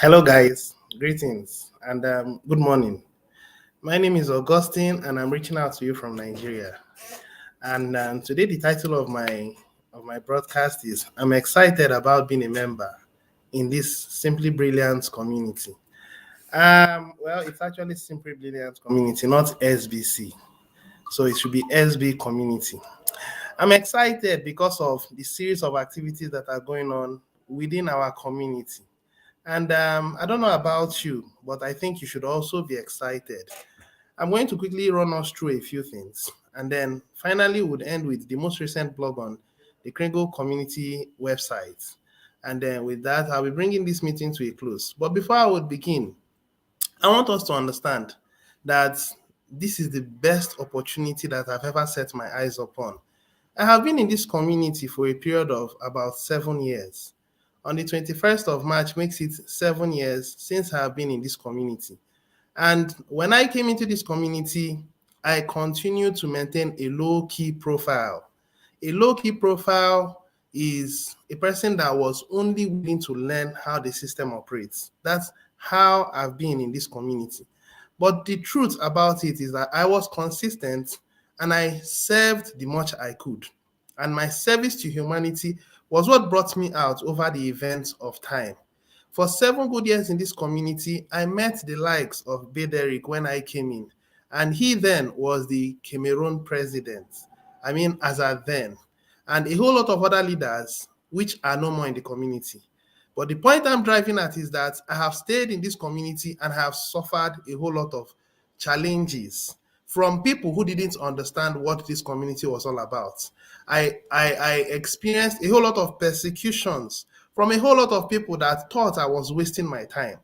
Hello, guys. Greetings and good morning. My name is Augustine, and I'm reaching out to you from Nigeria. And today, the title of my broadcast is "I'm excited about being a member in this Simply Brilliant community." Well, it's actually Simply Brilliant community, not SBC. So it should be SB community. I'm excited because of the series of activities that are going on within our community. And I don't know about you, but I think you should also be excited. I'm going to quickly run us through a few things, and then finally would end with the most recent blog on the Kringle community website. And then with that, I'll be bringing this meeting to a close. But before I would begin, I want us to understand that this is the best opportunity that I've ever set my eyes upon. I have been in this community for a period of about 7 years. On the 21st of March makes it 7 years since I have been in this community. And when I came into this community, I continued to maintain a low key profile. A low key profile is a person that was only willing to learn how the system operates. That's how I've been in this community. But the truth about it is that I was consistent and I served the much I could. And my service to humanity was what brought me out over the events of time. For 7 good years in this community, I met the likes of Bederick when I came in, and he then was the Cameroon president. I mean, as at then, and a whole lot of other leaders which are no more in the community. But the point I'm driving at is that I have stayed in this community and have suffered a whole lot of challenges from people who didn't understand what this community was all about. I experienced a whole lot of persecutions from a whole lot of people that thought I was wasting my time.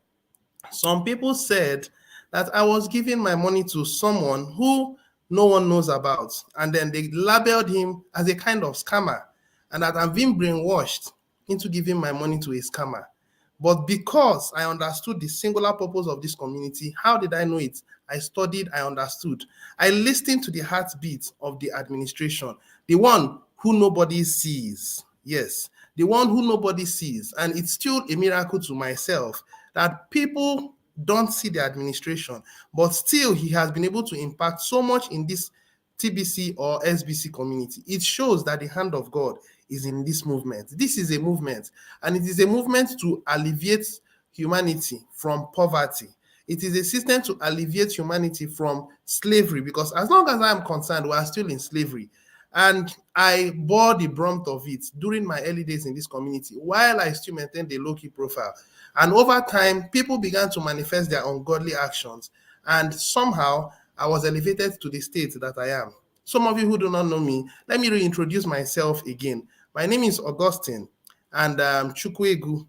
Some people said that I was giving my money to someone who no one knows about, and then they labeled him as a kind of scammer, and that I'm being brainwashed into giving my money to a scammer. But because I understood the singular purpose of this community, how did I know it? I studied, I understood. I listened to the heartbeat of the administration, the one who nobody sees. Yes, the one who nobody sees. And it's still a miracle to myself that people don't see the administration, but still he has been able to impact so much in this TBC or SBC community. It shows that the hand of God is in this movement. This is a movement, and it is a movement to alleviate humanity from poverty. It is a system to alleviate humanity from slavery, because as long as I am concerned, we are still in slavery. And I bore the brunt of it during my early days in this community while I still maintained a low key profile. And over time, people began to manifest their ungodly actions. And somehow, I was elevated to the state that I am. Some of you who do not know me, let me reintroduce myself again. My name is Augustine, and Chukwegu.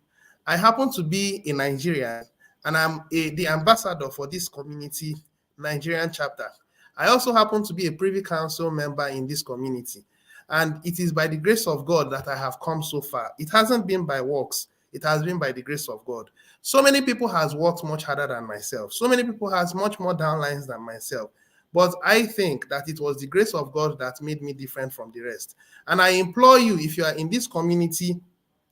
I happen to be a Nigerian, and the ambassador for this community Nigerian chapter. I also happen to be a Privy Council member in this community. And it is by the grace of God that I have come so far. It hasn't been by works, it has been by the grace of God. So many people has worked much harder than myself. So many people has much more downlines than myself. But I think that it was the grace of God that made me different from the rest. And I implore you, if you are in this community,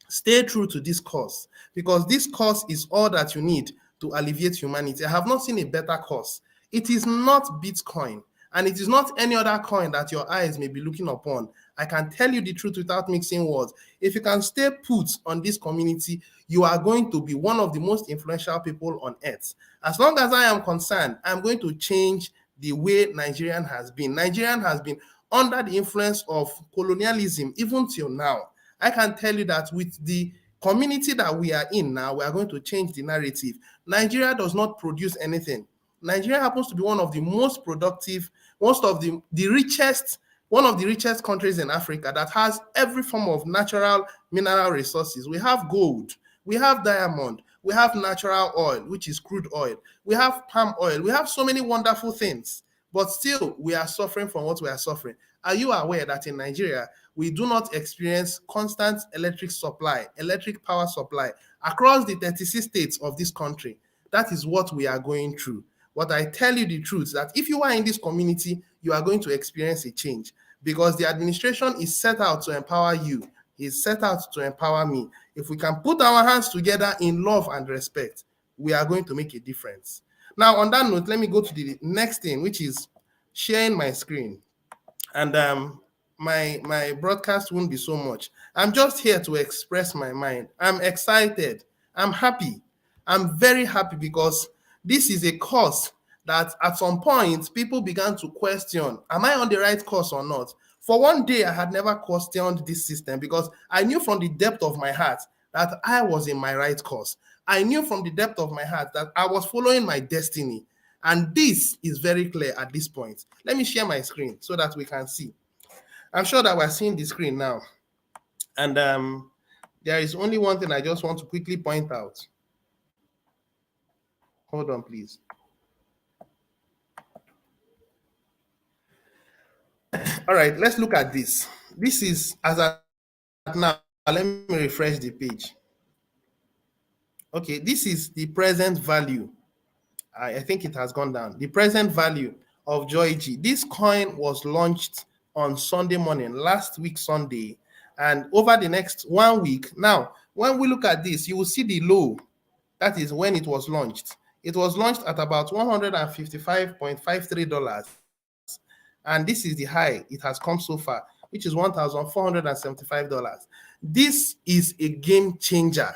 stay true to this cause, because this cause is all that you need to alleviate humanity. I have not seen a better cause. It is not Bitcoin, and it is not any other coin that your eyes may be looking upon. I can tell you the truth without mixing words. If you can stay put on this community, you are going to be one of the most influential people on earth. As long as I am concerned, I'm going to change the way Nigerian has been. Nigerian has been under the influence of colonialism even till now. I can tell you that with the community that we are in now, we are going to change the narrative. Nigeria does not produce anything. Nigeria happens to be one of the most productive, most of the richest, one of the richest countries in Africa that has every form of natural mineral resources. We have gold, we have diamond, we have natural oil, which is crude oil, we have palm oil, we have so many wonderful things, but still we are suffering from what we are suffering. Are you aware that in Nigeria, we do not experience constant electric supply, electric power supply across the 36 states of this country? That is what we are going through. But I tell you the truth that if you are in this community, you are going to experience a change, because the administration is set out to empower you He's set out to empower me. If we can put our hands together in love and respect, we are going to make a difference. Now, on that note, let me go to the next thing, which is sharing my screen. And my broadcast won't be so much. I'm just here to express my mind. I'm excited. I'm happy. I'm very happy because this is a course that at some point people began to question, am I on the right course or not? For one day, I had never questioned this system because I knew from the depth of my heart that I was in my right course. I knew from the depth of my heart that I was following my destiny. And this is very clear at this point. Let me share my screen so that we can see. I'm sure that we're seeing the screen now. And there is only one thing I just want to quickly point out. Hold on, please. All right, let's look at this. This is as at now. Let me refresh the page. Okay, this is the present value. I think it has gone down. The present value of JOYG. This coin was launched on Sunday morning, last week Sunday, and over the next 1 week. Now, when we look at this, you will see the low. That is when it was launched. It was launched at about $155.53. And this is the high it has come so far, which is $1,475. This is a game changer.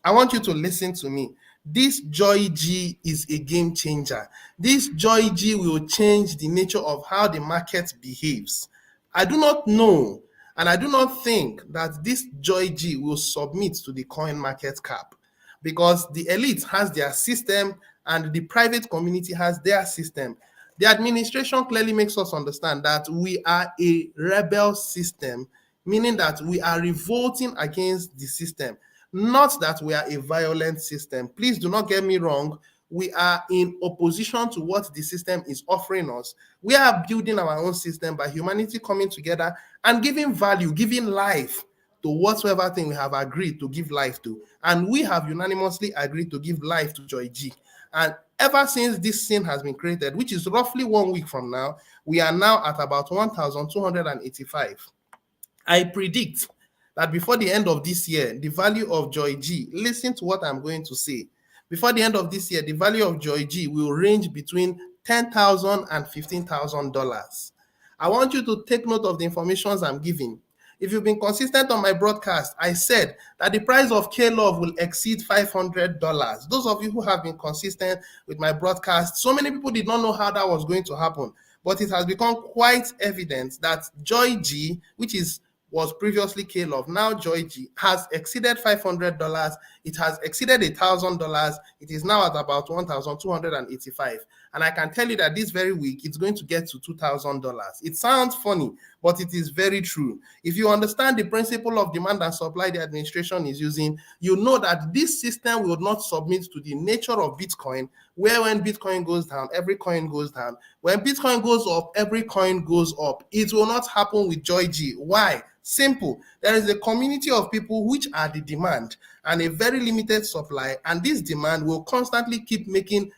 I want you to listen to me. This JOYG is a game changer. This JOYG will change the nature of how the market behaves. I do not know, and I do not think that this JOYG will submit to the coin market cap, because the elite has their system and the private community has their system. The administration clearly makes us understand that we are a rebel system, meaning that we are revolting against the system, not that we are a violent system. Please do not get me wrong. We are in opposition to what the system is offering us. We are building our own system by humanity coming together and giving value, giving life to whatsoever thing we have agreed to give life to. And we have unanimously agreed to give life to JOYG. And ever since this scene has been created, which is roughly 1 week from now, we are now at about 1,285. I predict that before the end of this year, the value of JOYG, listen to what I'm going to say. Before the end of this year, the value of JOYG will range between $10,000 and $15,000. I want you to take note of the information I'm giving. If you've been consistent on my broadcast, I said that the price of K-Love will exceed $500. Those of you who have been consistent with my broadcast, so many people did not know how that was going to happen, but it has become quite evident that JOYG, which was previously K-Love, now JOYG, has exceeded $500. It has exceeded $1,000. It is now at about 1,285. And I can tell you that this very week, it's going to get to $2,000. It sounds funny, but it is very true. If you understand the principle of demand and supply the administration is using, you know that this system will not submit to the nature of Bitcoin, where when Bitcoin goes down, every coin goes down. When Bitcoin goes up, every coin goes up. It will not happen with JOYG. Why? Simple. There is a community of people which are the demand and a very limited supply, and this demand will constantly keep making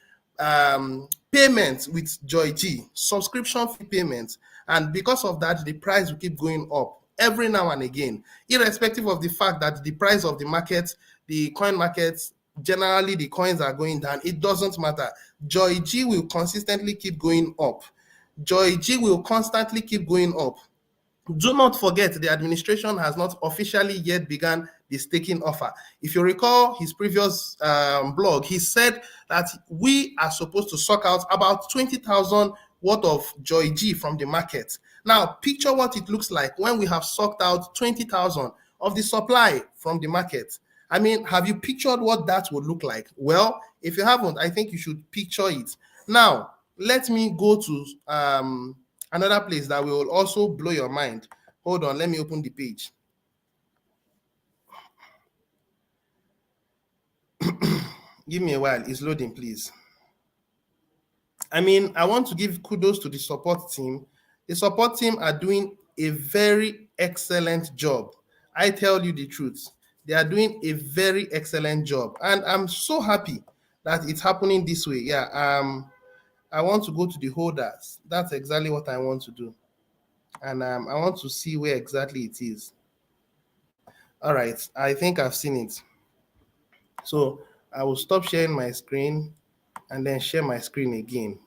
payments with JOYG, subscription fee payments, and because of that, the price will keep going up every now and again, irrespective of the fact that the price of the market, the coin markets, generally the coins are going down. It doesn't matter. JOYG will consistently keep going up. JOYG will constantly keep going up. Do not forget, the administration has not officially yet begun the staking offer. If you recall his previous blog, he said that we are supposed to suck out about 20,000 worth of JOYG from the market. Now, picture what it looks like when we have sucked out 20,000 of the supply from the market. I mean, have you pictured what that would look like? Well, if you haven't, I think you should picture it. Now, let me go to another place that will also blow your mind. Hold on, let me open the page. Give me a while, it's loading, please. I mean, I want to give kudos to the support team. The support team are doing a very excellent job. I tell you the truth. They are doing a very excellent job. And I'm so happy that it's happening this way. Yeah, I want to go to the holders. That's exactly what I want to do. And I want to see where exactly it is. All right, I think I've seen it. So I will stop sharing my screen and then share my screen again.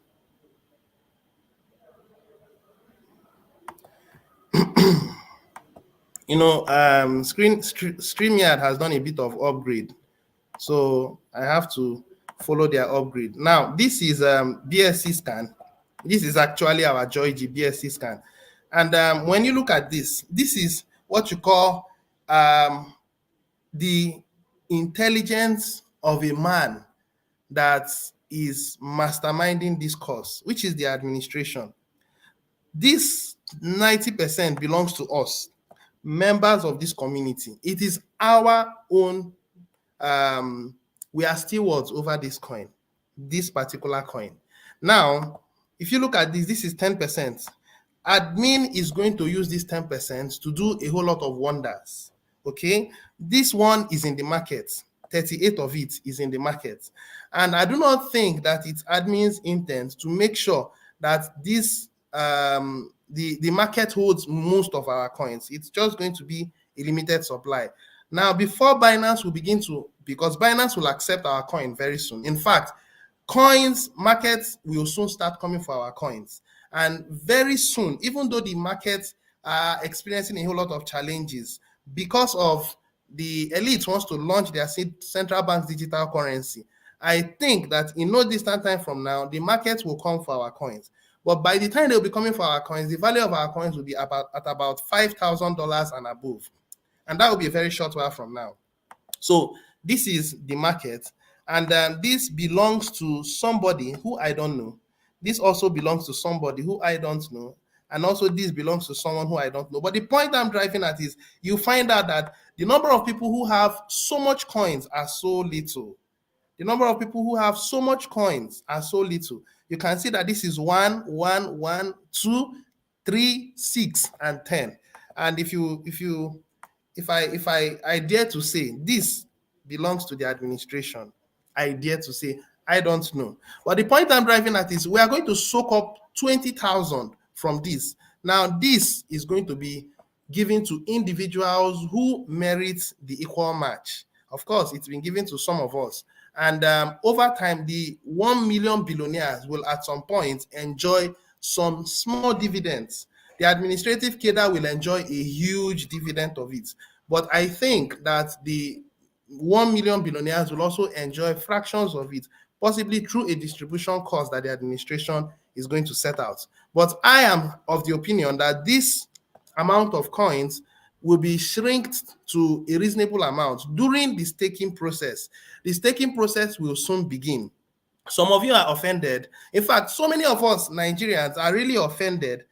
StreamYard has done a bit of upgrade, so I have to follow their upgrade. Now, this is BSC scan. This is actually our Joy-G BSC scan. And when you look at this is what you call the intelligence of a man that is masterminding this course, which is the administration. This 90% belongs to us, members of this community. It is our own, we are stewards over this coin, this particular coin. Now, if you look at this is 10%. Admin is going to use this 10% to do a whole lot of wonders. Okay, this one is in the market. 38 of it is in the market. And I do not think that it's admin's intent to make sure that this the market holds most of our coins. It's just going to be a limited supply. Now, before Binance will begin to, because Binance will accept our coin very soon. In fact, coins markets will soon start coming for our coins. And very soon, even though the markets are experiencing a whole lot of challenges because of the elite wants to launch their central bank's digital currency, I think that in no distant time from now, the markets will come for our coins. But by the time they'll be coming for our coins, the value of our coins will be at about $5,000 and above. And that will be a very short while from now. So this is the market, and this belongs to somebody who I don't know. This also belongs to somebody who I don't know. And also this belongs to someone who I don't know. But the point I'm driving at is you find out that the number of people who have so much coins are so little. The number of people who have so much coins are so little. You can see that this is 1, 1, 1, 2, 3, 6, and 10. And if I dare to say this belongs to the administration, I dare to say I don't know. But the point I'm driving at is we are going to soak up 20,000 from this. Now, this is going to be given to individuals who merit the equal match. Of course, it's been given to some of us. And over time, the 1 million billionaires will at some point enjoy some small dividends. The administrative cadre will enjoy a huge dividend of it. But I think that the 1 million billionaires will also enjoy fractions of it, possibly through a distribution cost that the administration is going to set out. But I am of the opinion that this amount of coins will be shrinked to a reasonable amount during the staking process. The staking process will soon begin. Some of you are offended. In fact, so many of us Nigerians are really offended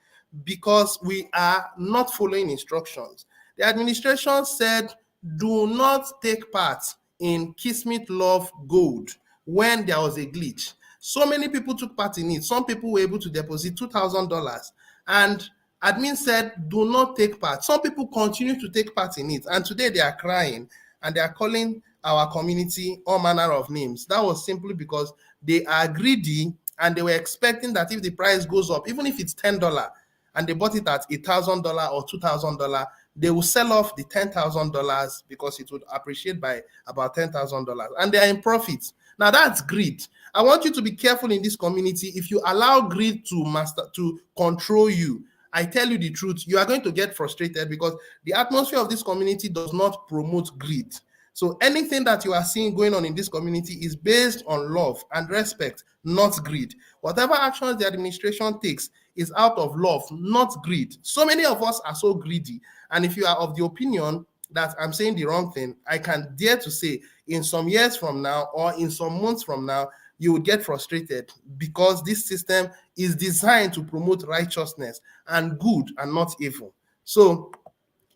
because we are not following instructions. The administration said, do not take part in Kismet Love Gold when there was a glitch. So many people took part in it. Some people were able to deposit $2,000, and admin said, do not take part. Some people continue to take part in it, and today they are crying and they are calling our community all manner of names. That was simply because they are greedy and they were expecting that if the price goes up, even if it's $10, and they bought it at $1,000 or $2,000, they will sell off the $10,000 because it would appreciate by about $10,000, and they are in profit. Now that's greed. I want you to be careful in this community. If you allow greed to control you, I tell you the truth, you are going to get frustrated because the atmosphere of this community does not promote greed. So anything that you are seeing going on in this community is based on love and respect, not greed. Whatever actions the administration takes is out of love, not greed. So many of us are so greedy. And if you are of the opinion that I'm saying the wrong thing, I can dare to say in some years from now or in some months from now, you would get frustrated because this system is designed to promote righteousness and good and not evil. So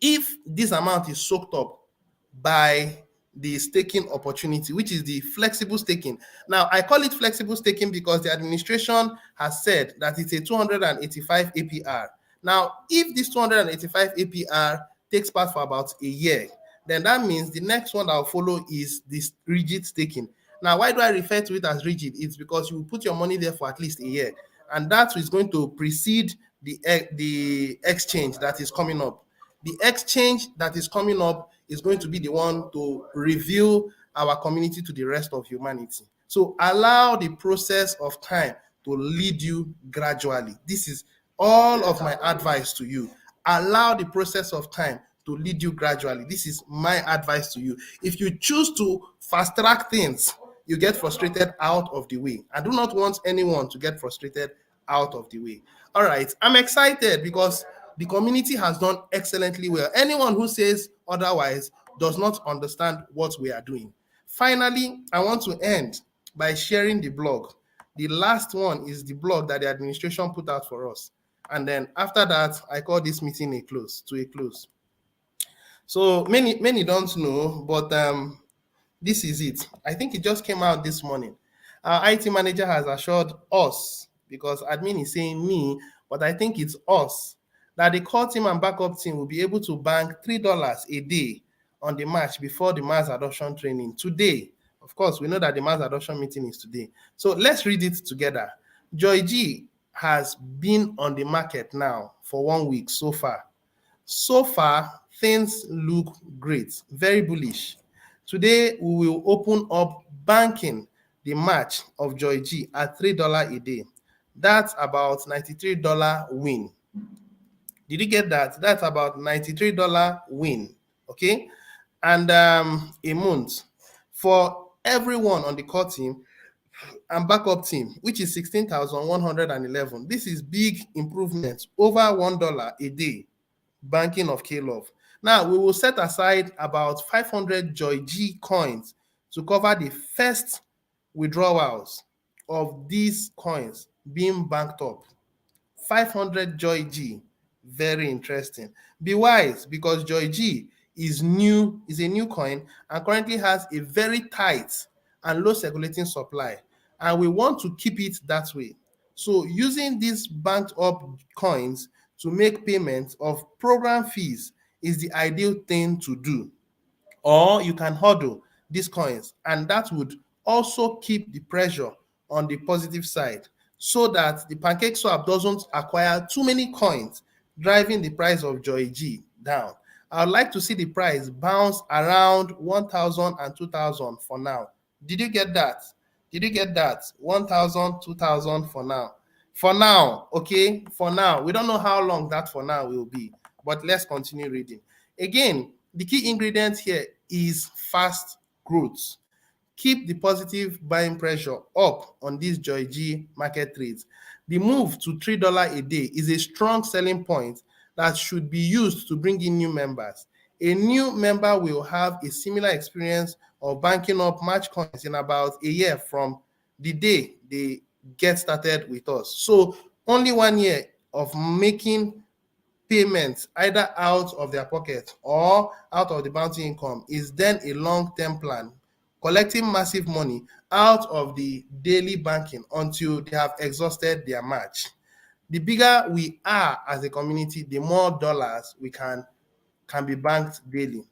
if this amount is soaked up by the staking opportunity, which is the flexible staking. Now, I call it flexible staking because the administration has said that it's a 285 APR. Now, if this 285 APR takes part for about a year, then that means the next one that will follow is this rigid staking. Now, why do I refer to it as rigid? It's because you put your money there for at least a year, and that is going to precede the exchange that is coming up. The exchange that is coming up is going to be the one to reveal our community to the rest of humanity. So allow the process of time to lead you gradually. This is all of my advice to you. Allow the process of time to lead you gradually. This is my advice to you. If you choose to fast track things, you get frustrated out of the way. I do not want anyone to get frustrated out of the way. All right, I'm excited because the community has done excellently well. Anyone who says otherwise does not understand what we are doing. Finally, I want to end by sharing the blog. The last one is the blog that the administration put out for us. And then after that, I call this meeting a close. So many don't know, but this is it. I think it just came out this morning. Our IT manager has assured us, because admin is saying me, but I think it's us, that the core team and backup team will be able to bank $3 a day on the match before the mass adoption training today. Of course, we know that the mass adoption meeting is today. So let's read it together. Joy G has been on the market now for 1 week so far. So far, things look great, very bullish. Today, we will open up banking the match of Joy G at $3 a day. That's about $93 win. Did you get that? That's about $93 win, okay? And a month for everyone on the core team and backup team, which is 16,111. This is big improvement, over $1 a day banking of K-Love. Now, we will set aside about 500 Joy G coins to cover the first withdrawals of these coins being banked up. 500 Joy G, very interesting. Be wise, because Joy G is a new coin and currently has a very tight and low circulating supply, and we want to keep it that way. So using these banked up coins to make payments of program fees is the ideal thing to do. Or you can hodl these coins, and that would also keep the pressure on the positive side so that the pancake swap doesn't acquire too many coins, driving the price of Joy G down. I would like to see the price bounce around 1,000 and 2,000 for now. Did you get that? Did you get that? 1,000, 2,000 for now. For now, okay? For now. We don't know how long that for now will be, but let's continue reading. Again, the key ingredient here is fast growth. Keep the positive buying pressure up on these Joy G market trades. The move to $3 a day is a strong selling point that should be used to bring in new members. A new member will have a similar experience of banking up match coins in about a year from the day they get started with us. So only 1 year of making payments either out of their pocket or out of the bounty income is then a long-term plan, collecting massive money out of the daily banking until they have exhausted their match. The bigger we are as a community, the more dollars we can be banked daily.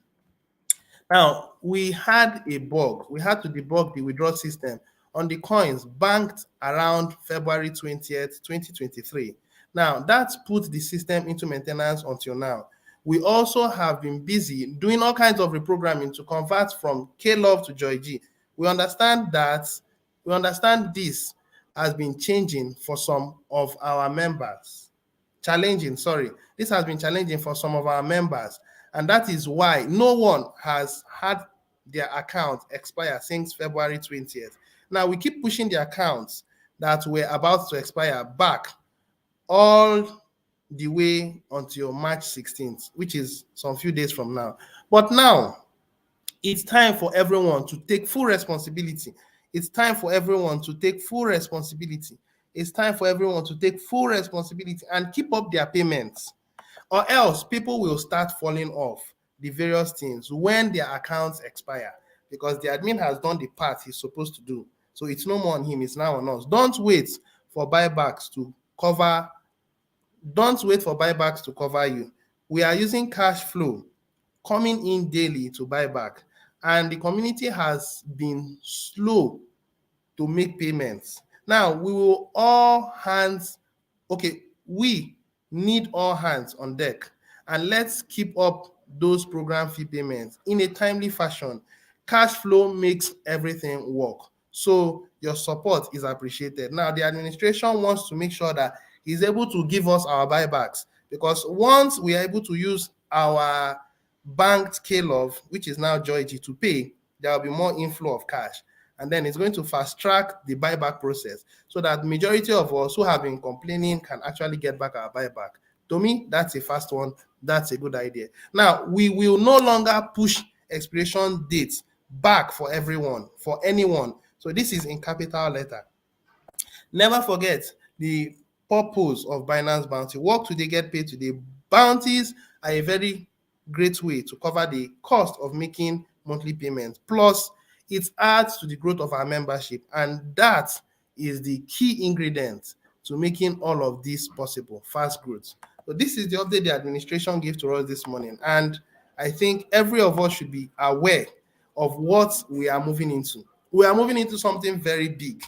Now, we had a bug. We had to debug the withdrawal system on the coins banked around February 20th, 2023. Now, that's put the system into maintenance until now. We also have been busy doing all kinds of reprogramming to convert from K-Love to Joy G. We understand this has been changing for some of our members. This has been challenging for some of our members, and that is why no one has had their account expire since February 20th. Now, we keep pushing the accounts that were about to expire back all the way until March 16th, which is some few days from now. But now, it's time for everyone to take full responsibility. It's time for everyone to take full responsibility. It's time for everyone to take full responsibility and keep up their payments, or else people will start falling off the various things when their accounts expire, because the admin has done the part he's supposed to do. So it's no more on him, it's now on us. Don't wait for buybacks to cover you. We are using cash flow coming in daily to buy back, and the community has been slow to make payments. Now, we need all hands on deck, and let's keep up those program fee payments in a timely fashion. Cash flow makes everything work. So your support is appreciated. Now, the administration wants to make sure that he's able to give us our buybacks, because once we are able to use our banked K-Love, which is now Joygy, to pay, there will be more inflow of cash. And then it's going to fast track the buyback process so that majority of us who have been complaining can actually get back our buyback. To me, that's a fast one. That's a good idea. Now, we will no longer push expiration dates back for everyone, for anyone. So this is in capital letter. Never forget the purpose of Binance Bounty. Work today, get paid today. Bounties are a very great way to cover the cost of making monthly payments. Plus, it adds to the growth of our membership, and that is the key ingredient to making all of this possible, fast growth. So this is the update the administration gave to us this morning, and I think every of us should be aware of what we are moving into. We are moving into something very big.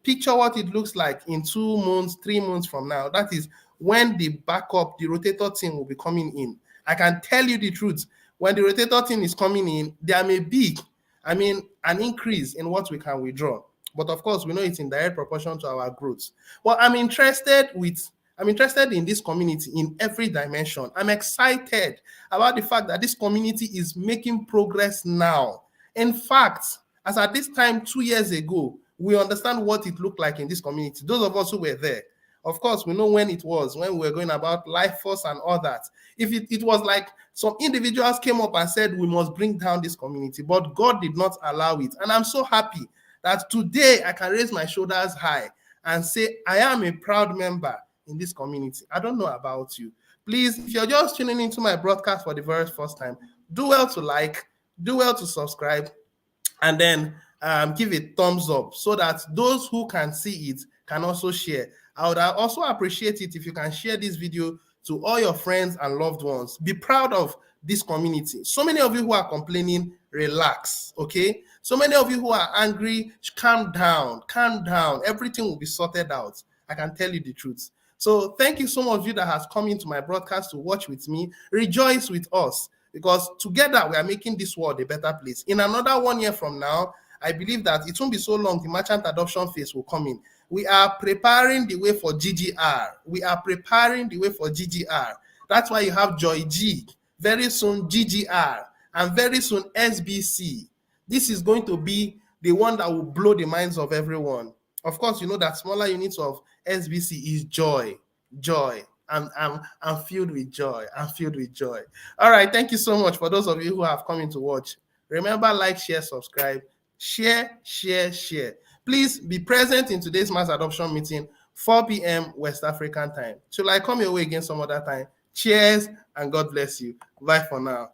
Picture what it looks like in 2 months, 3 months from now. That is when the backup, the rotator team will be coming in. I can tell you the truth. When the rotator team is coming in, there may be, an increase in what we can withdraw. But of course, we know it's in direct proportion to our growth. Well, I'm interested in this community in every dimension. I'm excited about the fact that this community is making progress now. In fact, as at this time 2 years ago, we understand what it looked like in this community. Those of us who were there, of course, we know when it was, when we were going about life force and all that. If it was like some individuals came up and said, we must bring down this community, but God did not allow it. And I'm so happy that today I can raise my shoulders high and say, I am a proud member in this community. I don't know about you. Please, if you're just tuning into my broadcast for the very first time, do well to like, do well to subscribe, and then give a thumbs up so that those who can see it can also share. I would also appreciate it if you can share this video to all your friends and loved ones. Be proud of this community. So many of you who are complaining, relax, okay? So many of you who are angry, calm down, calm down. Everything will be sorted out. I can tell you the truth. So thank you so much of you that has come into my broadcast to watch with me. Rejoice with us, because together we are making this world a better place. In another 1 year from now, I believe that it won't be so long, the merchant adoption phase will come in. We are preparing the way for GGR. We are preparing the way for GGR. That's why you have Joygy, very soon GGR, and very soon SBC. This is going to be the one that will blow the minds of everyone. Of course, you know that smaller units of SBC is joy. I'm filled with joy. I'm filled with joy. All right. Thank you so much for those of you who have come in to watch. Remember, like, share, subscribe, share. Please be present in today's mass adoption meeting, 4 p.m. West African time. Till I come your way again some other time. Cheers and God bless you. Bye for now.